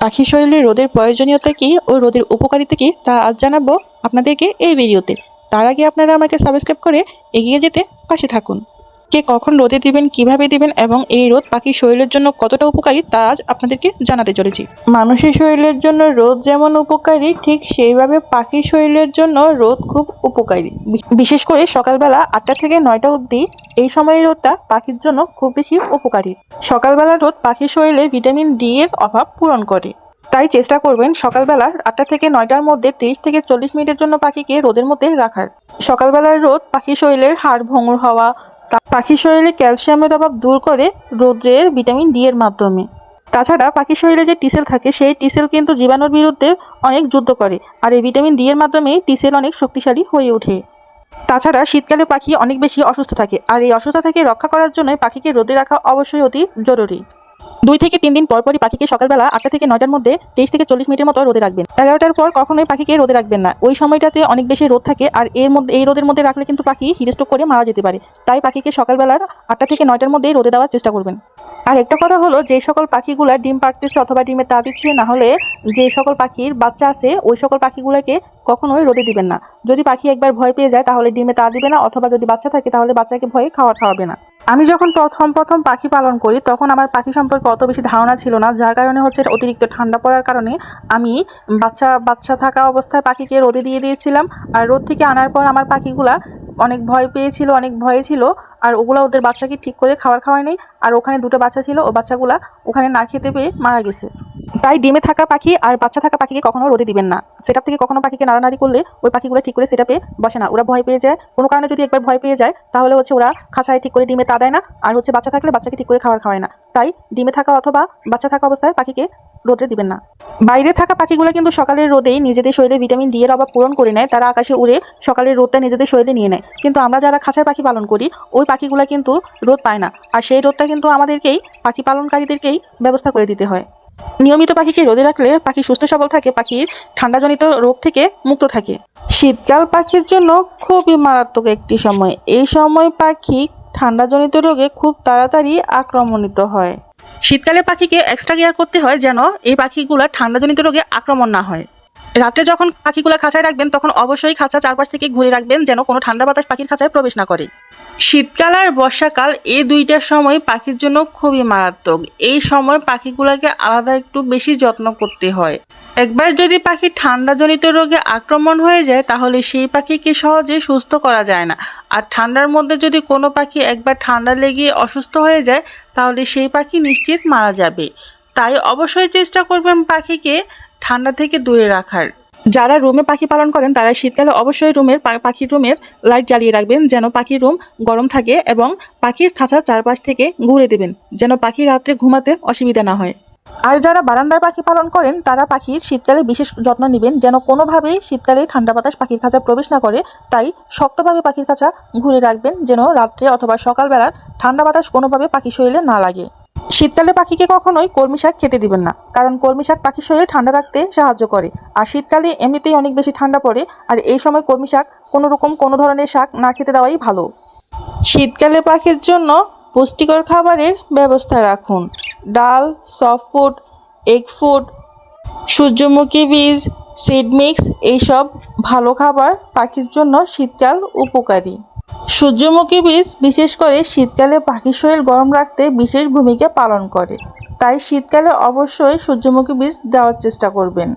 পাখির শরীরে রোদের প্রয়োজনীয়তা কী ও রোদের উপকারিতা কী তা আজ জানাবো আপনাদেরকে এই ভিডিওতে। তার আগে আপনারা আমাকে সাবস্ক্রাইব করে এগিয়ে যেতে পাশে থাকুন। কে কখন রোদে দিবেন, কিভাবে দিবেন এবং এই রোদ পাখির শরীরের জন্য কতটা উপকারী তা আজ আপনাদেরকে জানাতে চলেছি। মানুষের শরীরের জন্য রোদ যেমন উপকারী, ঠিক সেইভাবে পাখির শরীরের জন্য রোদ খুব উপকারী। বিশেষ করে সকালবেলা 8টা থেকে 9টা অবধি এই সময়ের রোদটা পাখির জন্য খুব বেশি উপকারী। সকালবেলা রোদ পাখির শরীরে ভিটামিন ডি এর অভাব পূরণ করে। তাই চেষ্টা করবেন সকালবেলা 8টা থেকে 9টার মধ্যে 30 থেকে 40 মিনিটের জন্য পাখিকে রোদের মধ্যে রাখার। সকালবেলার রোদ পাখির শরীরের হাড় ভঙ্গুর হওয়া, পাখির শরীরে ক্যালসিয়ামের অভাব দূর করে রোদের ভিটামিন ডি এর মাধ্যমে। তাছাড়া পাখির শরীরে যে টিসেল থাকে সেই টিসেল কিন্তু জীবাণুর বিরুদ্ধে অনেক যুদ্ধ করে, আর এই ভিটামিন ডি এর মাধ্যমে টিসেল অনেক শক্তিশালী হয়ে ওঠে। তাছাড়া শীতকালে পাখি অনেক বেশি অসুস্থ থাকে, আর এই অসুস্থতা থেকে রক্ষা করার জন্য পাখিকে রোদে রাখা অবশ্যই অতি জরুরি। 2 থেকে 3 দিন পরপরই পাখিকে সকালবেলা 8টা থেকে 9টার মধ্যে 23 থেকে 40 মিনিটের মতো রোদে রাখবেন। 11টার পর কখনোই পাখিকে রোদে রাখবেন না, ওই সময়টাতে অনেক বেশি রোদ থাকে, আর এই রোদের মধ্যে রাখলে কিন্তু পাখি হিটস্ট্রোক করে মারা যেতে পারে। তাই পাখিকে সকালবেলার 8টা থেকে 9টার মধ্যেই রোদে দেওয়ার চেষ্টা করবেন। আর একটা কথা হলো, যে সকল পাখিগুলা ডিম পাড়তেছে অথবা ডিমে তা দিচ্ছে, না হলে যে সকল পাখির বাচ্চা আছে ওই সকল পাখিগুলোকে কখনোই রোদে দিবেন না। যদি পাখি একবার ভয় পেয়ে যায় তাহলে ডিমে তা দিবে না, অথবা যদি বাচ্চা থাকে তাহলে বাচ্চাকে ভয়ে খাওয়াবে না। আমি যখন প্রথম পাখি পালন করি তখন আমার পাখি সম্পর্কে অত বেশি ধারণা ছিল না, যার কারণে হচ্ছে অতিরিক্ত ঠান্ডা পড়ার কারণে আমি বাচ্চা থাকা অবস্থায় পাখিকে রোদে দিয়ে দিয়েছিলাম। আর রোদ থেকে আনার পর আমার পাখিগুলা অনেক ভয় পেয়েছিল, অনেক ভয়ে ছিল, আর ওগুলো ওদের বাচ্চাকে ঠিক করে খাওয়ায় নেই। আর ওখানে 2টো বাচ্চা ছিল, ও বাচ্চাগুলা ওখানে না খেতে পেয়ে মারা গেছে। তাই ডিমে থাকা পাখি আর বাচ্চা থাকা পাখিকে কখনো রোদে দিবেন না। সেটআপ থেকে কখনো পাখিকে নাড়ানাড়ি করলে ওই পাখিগুলো ঠিক করে সেটআপে বসে না, ওরা ভয় পেয়ে যায়। কোনো কারণে যদি একবার ভয় পেয়ে যায় তাহলে হচ্ছে ওরা খাঁচায় ঠিক করে ডিমে তা দেয় না, আর হচ্ছে বাচ্চা থাকলে বাচ্চাকে ঠিক করে খাওয়ায় না। তাই ডিমে থাকা অথবা বাচ্চা থাকা অবস্থায় পাখিকে রোদে দিবেন না। বাইরে থাকা পাখিগুলো কিন্তু সকালের রোদেই নিজেদের শরীরে ভিটামিন ডি এর অভাব পূরণ করে নেয়, তারা আকাশে উড়ে সকালের রোদটা নিজেদের শরীরে নিয়ে নেয়। কিন্তু আমরা যারা খাঁচায় পাখি পালন করি ওই পাখিগুলো কিন্তু রোদ পায় না, আর সেই রোদটা কিন্তু আমাদেরকেই পাখি পালনকারীদেরকেই ব্যবস্থা করে দিতে হয়। নিয়মিত পাখিকে রোদে রাখলে পাখি সুস্থ সবল থাকে, পাখির ঠান্ডাজনিত রোগ থেকে মুক্ত থাকে। শীতকাল পাখির জন্য খুবই মারাত্মক একটি সময়। এই সময় পাখি ঠান্ডাজনিত রোগে খুব তাড়াতাড়ি আক্রমণিত হয়। শীতকালে পাখিকে এক্সট্রা কেয়ার করতে হয় যেন এই পাখিগুলো ঠান্ডাজনিত রোগে আক্রমণ না হয়। রাত্রে যখন পাখিগুলো খাঁচায় রাখবেন তখন অবশ্যই খাঁচা চারপাশ থেকে ঘুরে রাখবেন যেন কোনো ঠান্ডা বাতাস পাখির খাঁচায় প্রবেশ না করে। শীতকাল আর বর্ষাকাল এই দুইটার সময় পাখির জন্য খুবই মারাত্মক। এই সময় পাখিগুলোকে আলাদা একটু বেশি যত্ন করতে হয়। একবার যদি পাখি ঠান্ডাজনিত রোগে আক্রমণ হয়ে যায় তাহলে সেই পাখিকে সহজে সুস্থ করা যায় না। আর ঠান্ডার মধ্যে যদি কোনো পাখি একবার ঠান্ডা লেগে অসুস্থ হয়ে যায় তাহলে সেই পাখি নিশ্চিত মারা যাবে। তাই অবশ্যই চেষ্টা করবেন পাখিকে ঠান্ডা থেকে দূরে রাখার। যারা রুমে পাখি পালন করেন তারা শীতকালে অবশ্যই পাখির রুমের লাইট জ্বালিয়ে রাখবেন যেন পাখির রুম গরম থাকে, এবং পাখির খাঁচা চারপাশ থেকে ঘুরে দেবেন যেন পাখি রাত্রে ঘুমাতে অসুবিধা না হয়। আর যারা বারান্দায় পাখি পালন করেন তারা পাখির শীতকালে বিশেষ যত্ন নেবেন যেন কোনোভাবেই শীতকালে ঠান্ডা বাতাস পাখির খাঁচা প্রবেশ না করে। তাই শক্তভাবে পাখির খাঁচা ঘুরে রাখবেন যেন রাত্রে অথবা সকালবেলার ঠান্ডা বাতাস কোনোভাবে পাখির শরীরে না লাগে। শীতকালে পাখিকে কখনোই কলমি শাক খেতে দিবেন না, কারণ কলমি শাক পাখির শরীর ঠান্ডা রাখতে সাহায্য করে। আর শীতকালে এমনিতেই অনেক বেশি ঠান্ডা পড়ে, আর এই সময় কলমি শাক কোনো ধরনের শাক না খেতে দেওয়াই ভালো। শীতকালে পাখির জন্য পুষ্টিকর খাবারের ব্যবস্থা রাখুন। ডাল, সফট ফুড, এগ ফুড, সূর্যমুখী বীজ, সিড মিক্স, এইসব ভালো খাবার পাখির জন্য শীতকাল উপকারী। সূর্যমুখী বীজ বিশেষ করে শীতকালে পাখির শরীর গরম রাখতে বিশেষ ভূমিকা পালন করে, তাই শীতকালে অবশ্যই সূর্যমুখী বীজ দেওয়ার চেষ্টা করবেন।